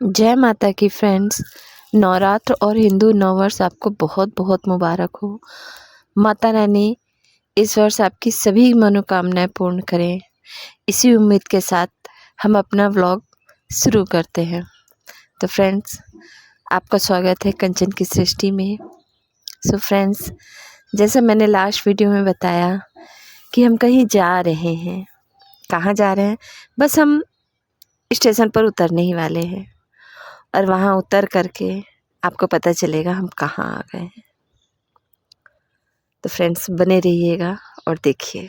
जय माता की फ्रेंड्स। नवरात्र और हिंदू नववर्ष आपको बहुत बहुत मुबारक हो। माता रानी इस वर्ष आपकी सभी मनोकामनाएं पूर्ण करें। इसी उम्मीद के साथ हम अपना व्लॉग शुरू करते हैं। तो फ्रेंड्स, आपका स्वागत है कंचन की सृष्टि में। सो फ्रेंड्स, जैसे मैंने लास्ट वीडियो में बताया कि हम कहीं जा रहे हैं। कहाँ जा रहे हैं? बस हम स्टेशन पर उतरने ही वाले हैं और वहाँ उतर करके आपको पता चलेगा हम कहाँ आ गए हैं। तो फ्रेंड्स, बने रहिएगा और देखिए।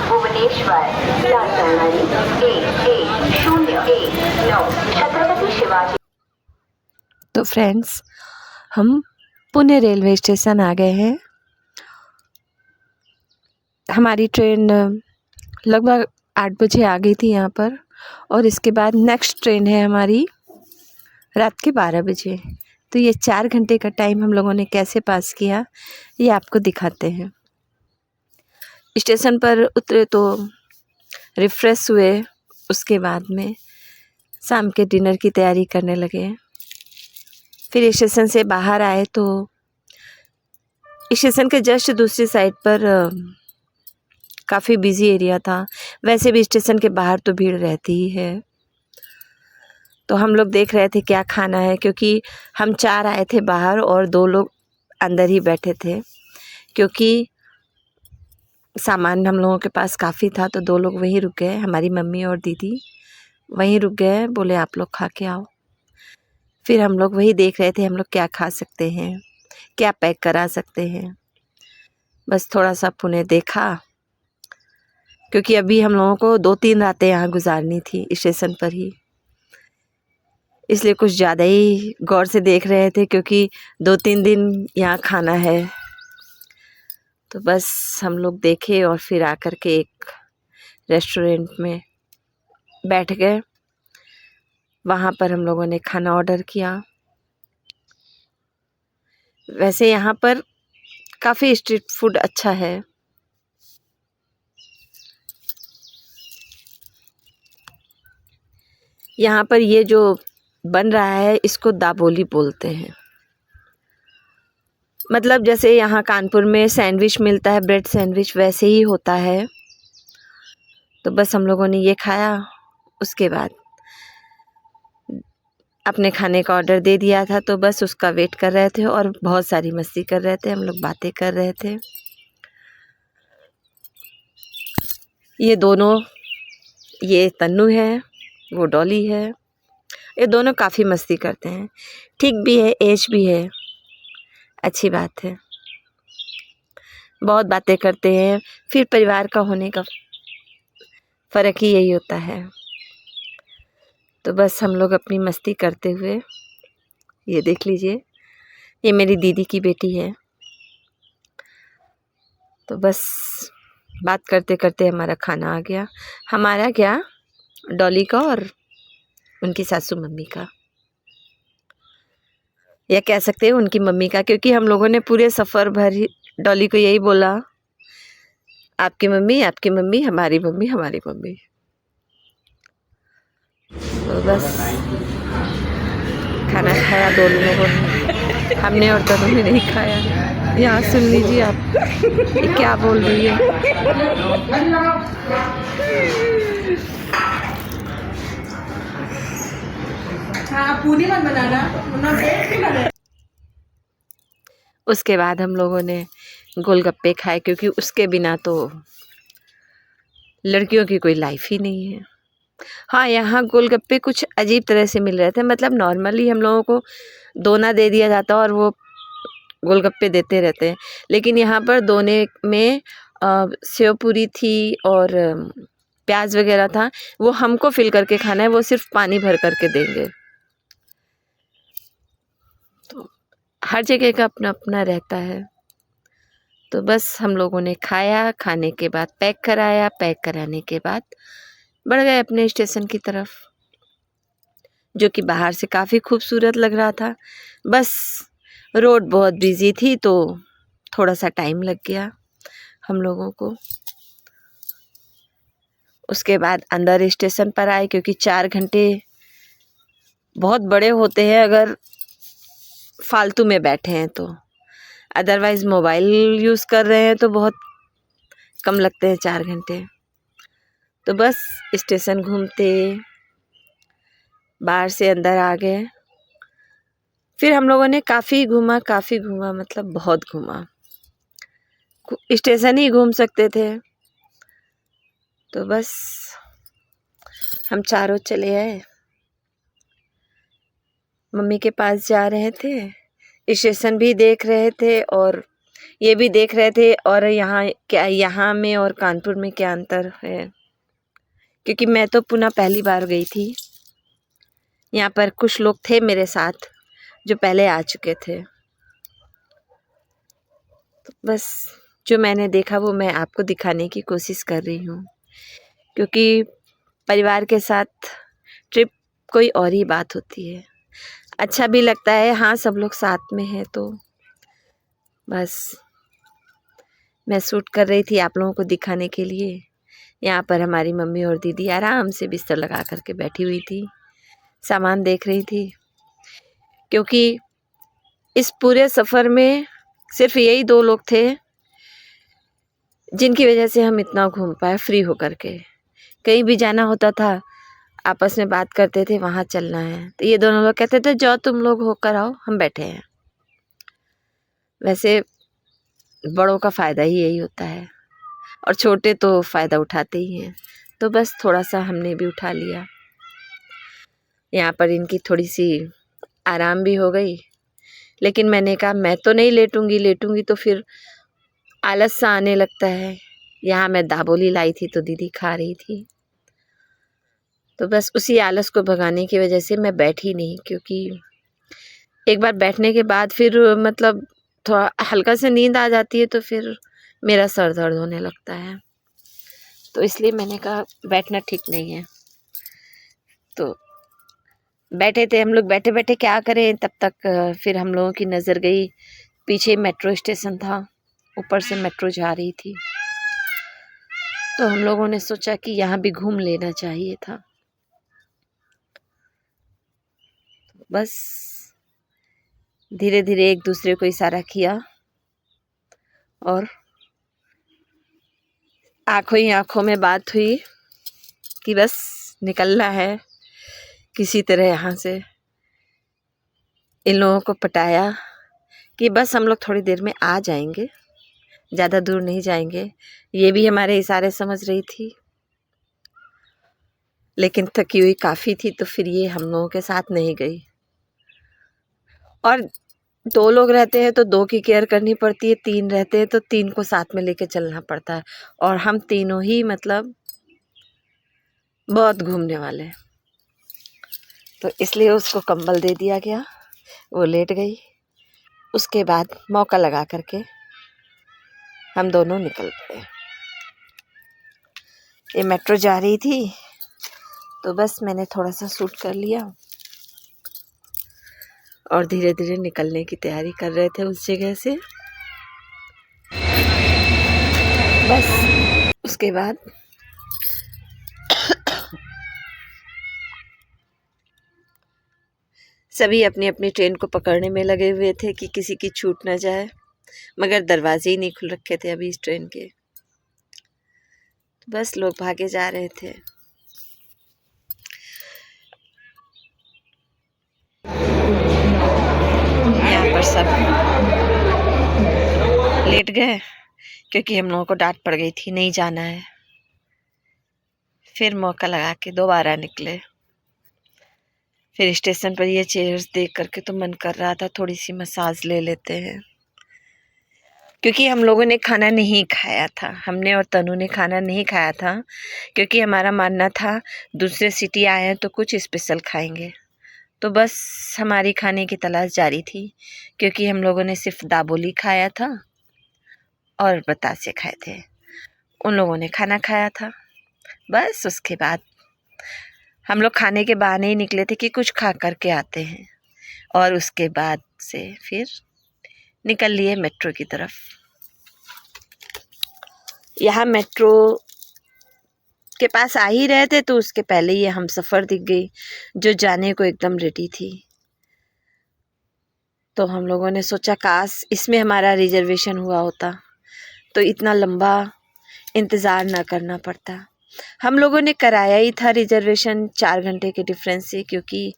भुवनेश्वर छत्रपति शिवाजी। तो फ्रेंड्स, हम पुणे रेलवे स्टेशन आ गए हैं। हमारी ट्रेन लगभग 8 बजे आ गई थी यहाँ पर, और इसके बाद नेक्स्ट ट्रेन है हमारी रात के 12 बजे। तो ये 4 घंटे का टाइम हम लोगों ने कैसे पास किया, ये आपको दिखाते हैं। स्टेशन पर उतरे तो रिफ़्रेश हुए, उसके बाद में शाम के डिनर की तैयारी करने लगे। फिर स्टेशन से बाहर आए तो स्टेशन के जस्ट दूसरी साइड पर काफ़ी बिजी एरिया था। वैसे भी स्टेशन के बाहर तो भीड़ रहती ही है। तो हम लोग देख रहे थे क्या खाना है, क्योंकि हम 4 आए थे बाहर और 2 लोग अंदर ही बैठे थे। क्योंकि सामान हम लोगों के पास काफ़ी था, तो 2 लोग वहीं रुक गए। हमारी मम्मी और दीदी वहीं रुक गए, बोले आप लोग खा के आओ। फिर हम लोग वही देख रहे थे हम लोग क्या खा सकते हैं, क्या पैक करा सकते हैं। बस थोड़ा सा पुणे देखा, क्योंकि अभी हम लोगों को 2-3 रातें यहाँ गुजारनी थी स्टेशन पर ही, इसलिए कुछ ज़्यादा ही गौर से देख रहे थे, क्योंकि 2-3 दिन यहाँ खाना है। तो बस हम लोग देखे और फिर आकर के एक रेस्टोरेंट में बैठ गए। वहाँ पर हम लोगों ने खाना ऑर्डर किया। वैसे यहाँ पर काफ़ी स्ट्रीट फूड अच्छा है। यहाँ पर ये जो बन रहा है इसको दाबोली बोलते हैं। मतलब जैसे यहाँ कानपुर में सैंडविच मिलता है, ब्रेड सैंडविच, वैसे ही होता है। तो बस हम लोगों ने ये खाया। उसके बाद अपने खाने का ऑर्डर दे दिया था, तो बस उसका वेट कर रहे थे और बहुत सारी मस्ती कर रहे थे, हम लोग बातें कर रहे थे। ये दोनों, ये तन्नू है, वो डॉली है। ये दोनों काफ़ी मस्ती करते हैं। ठीक भी है, एज भी है, अच्छी बात है। बहुत बातें करते हैं। फिर परिवार का होने का फ़र्क ही यही होता है। तो बस हम लोग अपनी मस्ती करते हुए, ये देख लीजिए, ये मेरी दीदी की बेटी है। तो बस बात करते करते हमारा खाना आ गया। हमारा क्या, डॉली का और उनकी सासू मम्मी का, या कह सकते हैं उनकी मम्मी का, क्योंकि हम लोगों ने पूरे सफ़र भर ही डॉली को यही बोला, आपकी मम्मी, आपकी मम्मी, हमारी मम्मी, हमारी मम्मी। तो बस खाना खाया दोनों लोगों ने, हमने और दोनों ने नहीं खाया। यहाँ सुन लीजिए आप, ये क्या बोल रही है। पूरी मत बनाना। उसके बाद हम लोगों ने गोलगप्पे खाए, क्योंकि उसके बिना तो लड़कियों की कोई लाइफ ही नहीं है। हाँ, यहाँ गोलगप्पे कुछ अजीब तरह से मिल रहे थे। मतलब नॉर्मली हम लोगों को दोना दे दिया जाता और वो गोलगप्पे देते रहते हैं, लेकिन यहाँ पर दोने में सेव पूरी थी और प्याज वगैरह था। वो हमको फिल करके खाना है, वो सिर्फ पानी भर करके देंगे। तो हर जगह का अपना अपना रहता है। तो बस हम लोगों ने खाया, खाने के बाद पैक कराया, पैक कराने के बाद बढ़ गए अपने स्टेशन की तरफ, जो कि बाहर से काफ़ी खूबसूरत लग रहा था। बस रोड बहुत बिजी थी तो थोड़ा सा टाइम लग गया हम लोगों को। उसके बाद अंदर स्टेशन पर आए, क्योंकि 4 घंटे बहुत बड़े होते हैं अगर फालतू में बैठे हैं तो। अदरवाइज़ मोबाइल यूज़ कर रहे हैं तो बहुत कम लगते हैं 4 घंटे। तो बस स्टेशन घूमते बाहर से अंदर आ गए। फिर हम लोगों ने काफ़ी घूमा, मतलब बहुत घूमा। स्टेशन ही घूम सकते थे। तो बस हम चारों चले आए। मम्मी के पास जा रहे थे, स्टेशन भी देख रहे थे और ये भी देख रहे थे और यहाँ में और कानपुर में क्या अंतर है, क्योंकि मैं तो पुणे पहली बार गई थी। यहाँ पर कुछ लोग थे मेरे साथ जो पहले आ चुके थे। तो बस जो मैंने देखा वो मैं आपको दिखाने की कोशिश कर रही हूँ, क्योंकि परिवार के साथ ट्रिप कोई और ही बात होती है। अच्छा भी लगता है, हाँ सब लोग साथ में हैं तो। बस मैं शूट कर रही थी आप लोगों को दिखाने के लिए। यहाँ पर हमारी मम्मी और दीदी आराम से बिस्तर लगा करके बैठी हुई थी, सामान देख रही थी, क्योंकि इस पूरे सफ़र में सिर्फ यही 2 लोग थे जिनकी वजह से हम इतना घूम पाए फ्री होकर के। कहीं भी जाना होता था आपस में बात करते थे वहाँ चलना है, तो ये दोनों लोग कहते थे जाओ तुम लोग होकर आओ, हम बैठे हैं। वैसे बड़ों का फ़ायदा ही यही होता है और छोटे तो फ़ायदा उठाते ही हैं। तो बस थोड़ा सा हमने भी उठा लिया। यहाँ पर इनकी थोड़ी सी आराम भी हो गई, लेकिन मैंने कहा मैं तो नहीं लेटूंगी तो फिर आलस सा आने लगता है। यहाँ मैं दाबोली लाई थी तो दीदी खा रही थी, तो बस उसी आलस को भगाने की वजह से मैं बैठी नहीं, क्योंकि एक बार बैठने के बाद फिर मतलब थोड़ा हल्का से नींद आ जाती है तो फिर मेरा सर दर्द होने लगता है। तो इसलिए मैंने कहा बैठना ठीक नहीं है। तो बैठे थे हम लोग, बैठे बैठे क्या करें, तब तक फिर हम लोगों की नज़र गई, पीछे मेट्रो स्टेशन था, ऊपर से मेट्रो जा रही थी। तो हम लोगों ने सोचा कि यहाँ भी घूम लेना चाहिए था। बस धीरे धीरे एक दूसरे को इशारा किया और आंखों ही आंखों में बात हुई कि बस निकलना है किसी तरह यहाँ से। इन लोगों को पटाया कि बस हम लोग थोड़ी देर में आ जाएंगे, ज़्यादा दूर नहीं जाएंगे। ये भी हमारे इशारे समझ रही थी, लेकिन थकी हुई काफ़ी थी तो फिर ये हम लोगों के साथ नहीं गई। और 2 लोग रहते हैं तो 2 की केयर करनी पड़ती है, 3 रहते हैं तो 3 को साथ में लेके चलना पड़ता है। और हम तीनों ही मतलब बहुत घूमने वाले हैं, तो इसलिए उसको कंबल दे दिया गया, वो लेट गई। उसके बाद मौका लगा करके हम दोनों निकल पड़े। ये मेट्रो जा रही थी तो बस मैंने थोड़ा सा शूट कर लिया और धीरे धीरे निकलने की तैयारी कर रहे थे उस जगह से। बस उसके बाद सभी अपनी अपनी ट्रेन को पकड़ने में लगे हुए थे कि किसी की छूट ना जाए, मगर दरवाजे ही नहीं खुल रखे थे अभी इस ट्रेन के। बस लोग भागे जा रहे थे। यहाँ पर सब लेट गए क्योंकि हम लोगों को डांट पड़ गई थी नहीं जाना है। फिर मौका लगा के दोबारा निकले। फिर स्टेशन पर ये चेयर्स देख करके तो मन कर रहा था थोड़ी सी मसाज ले लेते हैं, क्योंकि हम लोगों ने खाना नहीं खाया था। हमने और तनु ने खाना नहीं खाया था, क्योंकि हमारा मानना था दूसरे सिटी आए हैं तो कुछ स्पेशल खाएंगे। तो बस हमारी खाने की तलाश जारी थी, क्योंकि हम लोगों ने सिर्फ दाबोली खाया था और बतासे खाए थे। उन लोगों ने खाना खाया था। बस उसके बाद हम लोग खाने के बहाने ही निकले थे कि कुछ खा करके आते हैं, और उसके बाद से फिर निकल लिए मेट्रो की तरफ। यहाँ मेट्रो के पास आ ही रहे थे तो उसके पहले ही हम सफ़र दिख गई जो जाने को एकदम रेडी थी। तो हम लोगों ने सोचा काश इसमें हमारा रिजर्वेशन हुआ होता तो इतना लंबा इंतज़ार ना करना पड़ता। हम लोगों ने कराया ही था रिजर्वेशन 4 घंटे के डिफरेंस से, क्योंकि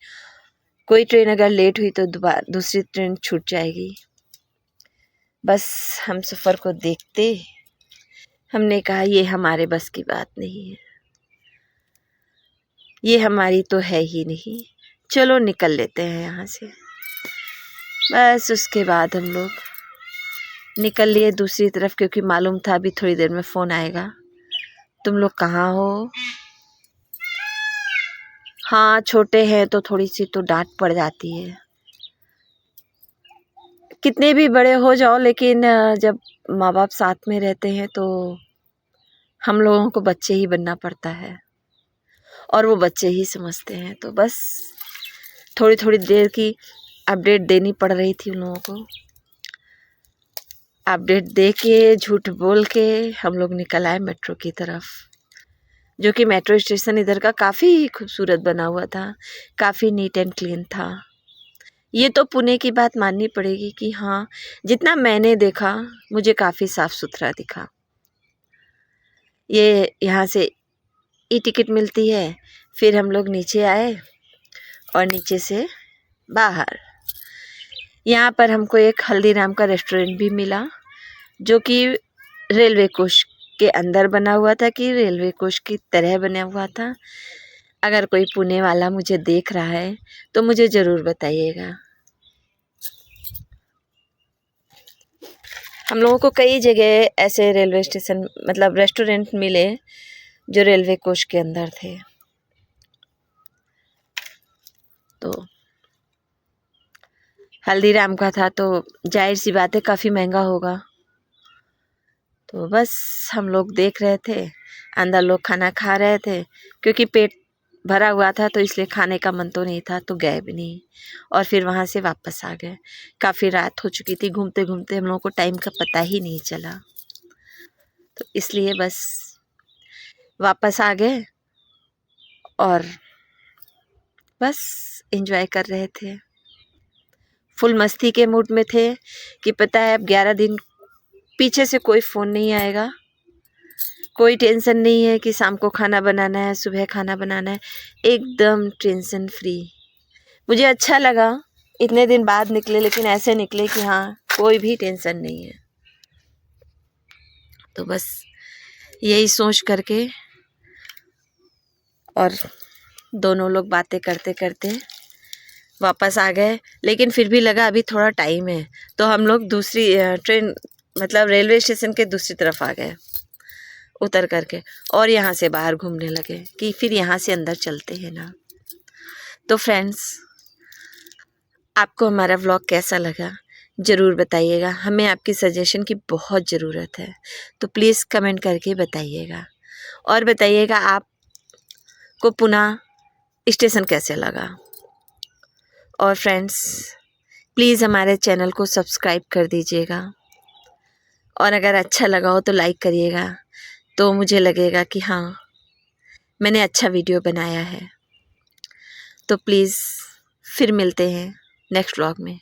कोई ट्रेन अगर लेट हुई तो दूसरी ट्रेन छूट जाएगी। बस हम सफ़र को देखते हमने कहा ये हमारे बस की बात नहीं है, ये हमारी तो है ही नहीं, चलो निकल लेते हैं यहाँ से। बस उसके बाद हम लोग निकल लिए दूसरी तरफ, क्योंकि मालूम था अभी थोड़ी देर में फ़ोन आएगा, तुम लोग कहाँ हो। हाँ छोटे हैं तो थोड़ी सी तो डांट पड़ जाती है, कितने भी बड़े हो जाओ, लेकिन जब माँ बाप साथ में रहते हैं तो हम लोगों को बच्चे ही बनना पड़ता है और वो बच्चे ही समझते हैं। तो बस थोड़ी थोड़ी देर की अपडेट देनी पड़ रही थी उन लोगों को। अपडेट दे के झूठ बोल के हम लोग निकल आए मेट्रो की तरफ, जो कि मेट्रो स्टेशन इधर का काफ़ी खूबसूरत बना हुआ था, काफ़ी नीट एंड क्लीन था। ये तो पुणे की बात माननी पड़ेगी कि हाँ जितना मैंने देखा मुझे काफ़ी साफ़ सुथरा दिखा। ये यहाँ से ई टिकट मिलती है, फिर हम लोग नीचे आए और नीचे से बाहर यहाँ पर हमको एक हल्दीराम का रेस्टोरेंट भी मिला, जो कि रेलवे कोच के अंदर बना हुआ था, कि रेलवे कोच की तरह बना हुआ था। अगर कोई पुणे वाला मुझे देख रहा है तो मुझे ज़रूर बताइएगा। हम लोगों को कई जगह ऐसे रेलवे स्टेशन मतलब रेस्टोरेंट मिले जो रेलवे कोच के अंदर थे। तो हल्दीराम का था तो जाहिर सी बात है काफ़ी महंगा होगा। तो बस हम लोग देख रहे थे, अंदर लोग खाना खा रहे थे, क्योंकि पेट भरा हुआ था तो इसलिए खाने का मन तो नहीं था, तो गए भी नहीं और फिर वहाँ से वापस आ गए। काफ़ी रात हो चुकी थी, घूमते घूमते हम लोगों को टाइम का पता ही नहीं चला, तो इसलिए बस वापस आ गए और बस एंजॉय कर रहे थे। फुल मस्ती के मूड में थे कि पता है अब 11 दिन पीछे से कोई फ़ोन नहीं आएगा, कोई टेंशन नहीं है कि शाम को खाना बनाना है, सुबह खाना बनाना है, एकदम टेंशन फ्री। मुझे अच्छा लगा इतने दिन बाद निकले, लेकिन ऐसे निकले कि हाँ कोई भी टेंशन नहीं है। तो बस यही सोच करके और दोनों लोग बातें करते करते वापस आ गए, लेकिन फिर भी लगा अभी थोड़ा टाइम है, तो हम लोग दूसरी ट्रेन मतलब रेलवे स्टेशन के दूसरी तरफ आ गए उतर करके, और यहाँ से बाहर घूमने लगे कि फिर यहाँ से अंदर चलते हैं ना। तो फ्रेंड्स आपको हमारा व्लॉग कैसा लगा ज़रूर बताइएगा, हमें आपकी सजेशन की बहुत ज़रूरत है, तो प्लीज़ कमेंट करके बताइएगा और बताइएगा आपको पुणे स्टेशन कैसे लगा। और फ्रेंड्स प्लीज़ हमारे चैनल को सब्सक्राइब कर दीजिएगा, और अगर अच्छा लगा हो तो लाइक करिएगा, तो मुझे लगेगा कि हाँ मैंने अच्छा वीडियो बनाया है। तो प्लीज़ फिर मिलते हैं नेक्स्ट व्लॉग में।